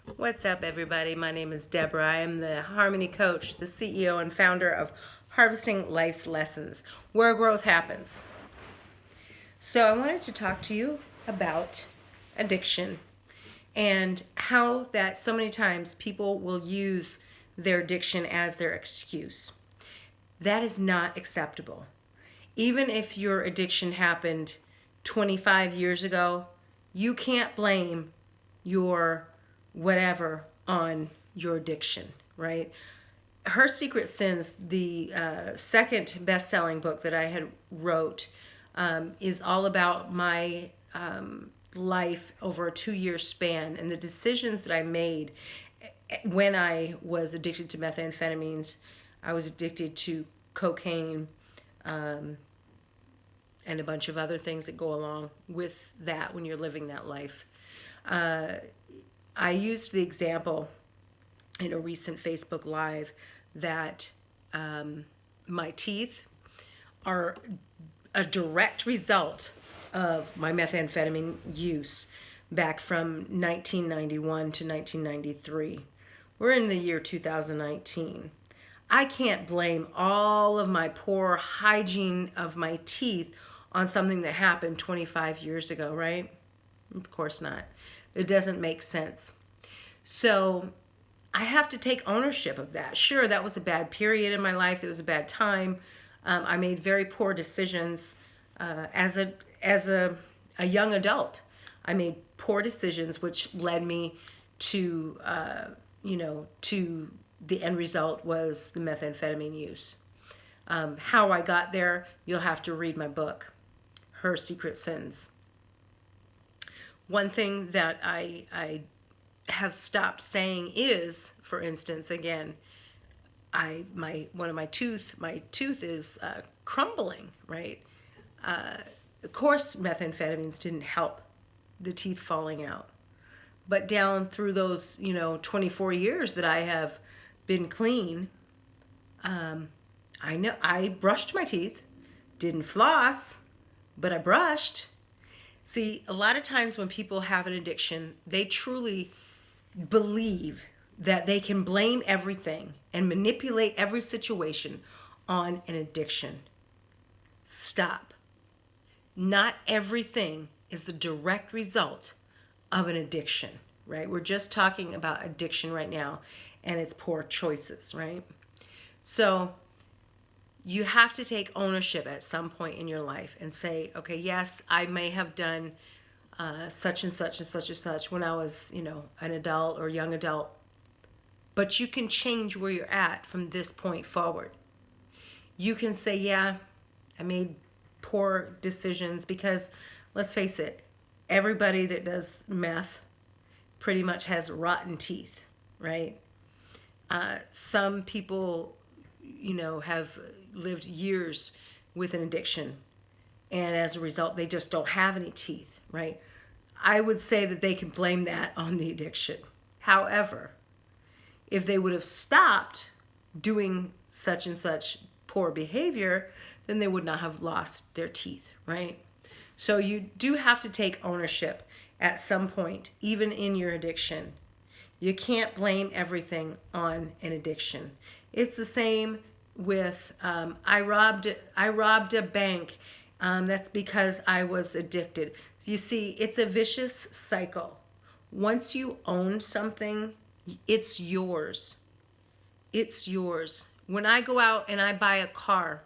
What's up, everybody? My name is Deborah. I am the Harmony Coach, the CEO and founder of Harvesting Life's Lessons, where growth happens. So, I wanted to talk to you about addiction and how that so many times people will use their addiction as their excuse. That is not acceptable. Even if your addiction happened 25 years ago, you can't blame your whatever on your addiction, right? Her Secret Sins, the second best-selling book that I had wrote, is all about my life over a 2-year span and the decisions that I made when I was addicted to methamphetamines. I was addicted to cocaine, and a bunch of other things that go along with that when you're living that life. I used the example in a recent Facebook Live that my teeth are a direct result of my methamphetamine use back from 1991 to 1993. We're in the year 2019. I can't blame all of my poor hygiene of my teeth on something that happened 25 years ago, right? Of course not. It doesn't make sense. So I have to take ownership of that. Sure, that was a bad period in my life. It was a bad time. I made very poor decisions as a young adult. I made poor decisions, which led me to to the end result was the methamphetamine use. How I got there, you'll have to read my book, Her Secret Sins. One thing that I have stopped saying is, for instance, again, my tooth is crumbling, right? Of course, methamphetamines didn't help the teeth falling out, but down through those 24 years that I have been clean, I know I brushed my teeth, didn't floss, but I brushed. See, a lot of times when people have an addiction, they truly believe that they can blame everything and manipulate every situation on an addiction. Stop. Not everything is the direct result of an addiction, right? We're just talking about addiction right now and its poor choices, right? So you have to take ownership at some point in your life and say, okay, yes, I may have done such and such and such and such when I was, an adult or young adult. But you can change where you're at from this point forward. You can say, yeah, I made poor decisions because, let's face it, everybody that does meth pretty much has rotten teeth, right? Some people, have lived years with an addiction, and as a result, they just don't have any teeth, right? I would say that they can blame that on the addiction. However, if they would have stopped doing such and such poor behavior, then they would not have lost their teeth, right? So you do have to take ownership at some point, even in your addiction. You can't blame everything on an addiction. It's the same with I robbed a bank. That's because I was addicted. You see, it's a vicious cycle. Once you own something, it's yours. It's yours. When I go out and I buy a car,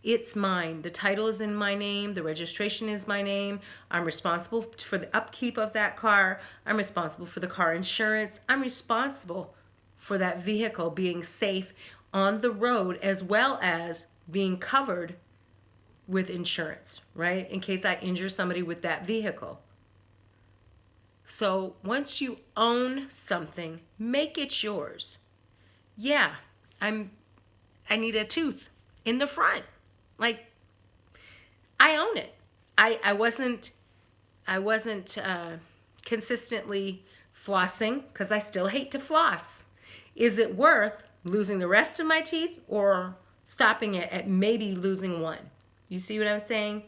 it's mine. The title is in my name. The registration is my name. I'm responsible for the upkeep of that car. I'm responsible for the car insurance. I'm responsible for that vehicle being safe on the road as well as being covered with insurance, right? In case I injure somebody with that vehicle. So once you own something, make it yours. Yeah, I need a tooth in the front. Like, I own it. I wasn't consistently flossing because I still hate to floss. Is it worth losing the rest of my teeth or stopping it at maybe losing one? You see what I'm saying?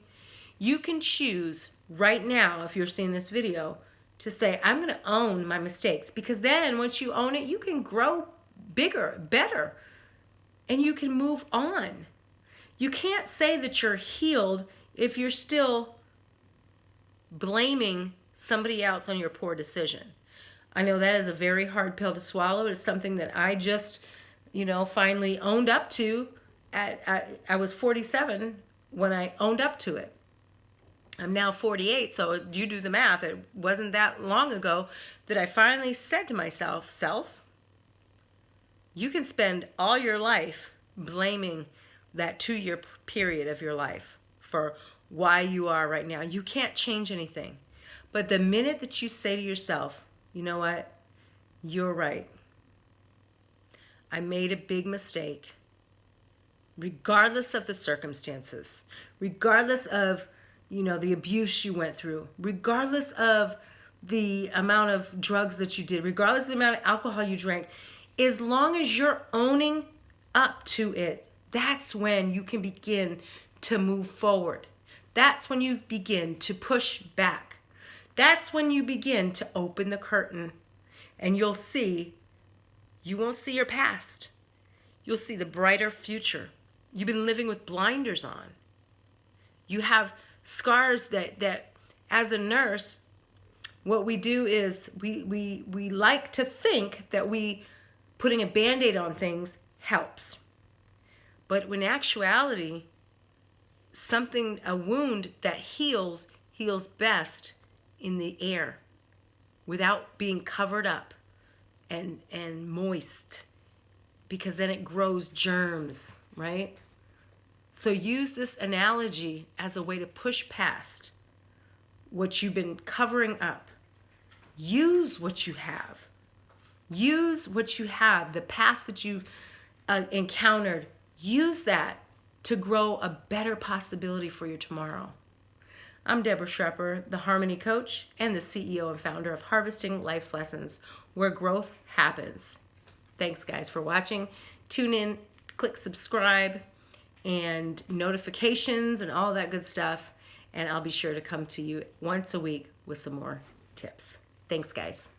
You can choose right now, if you're seeing this video, to say, I'm going to own my mistakes, because then once you own it, you can grow bigger, better, and you can move on. You can't say that you're healed if you're still blaming somebody else on your poor decision. I know that is a very hard pill to swallow. It's something that I just, finally owned up to. I was 47 when I owned up to it. I'm now 48, so you do the math. It wasn't that long ago that I finally said to myself, self, you can spend all your life blaming that 2-year period of your life for why you are right now. You can't change anything. But the minute that you say to yourself, you know what, you're right. I made a big mistake. Regardless of the circumstances, regardless of the abuse you went through, regardless of the amount of drugs that you did, regardless of the amount of alcohol you drank, as long as you're owning up to it, that's when you can begin to move forward. That's when you begin to push back. That's when you begin to open the curtain, and you won't see your past. You'll see the brighter future. You've been living with blinders on. You have scars that as a nurse, what we do is we like to think that putting a Band-Aid on things helps. But in actuality, a wound that heals best in the air without being covered up and moist, because then it grows germs, right? So use this analogy as a way to push past what you've been covering up. Use what you have. Use what you have, the past that you've encountered. Use that to grow a better possibility for your tomorrow. I'm Deborah Shrepper, the Harmony Coach and the CEO and founder of Harvesting Life's Lessons, where growth happens. Thanks, guys, for watching. Tune in, click subscribe, and notifications and all that good stuff. And I'll be sure to come to you once a week with some more tips. Thanks, guys.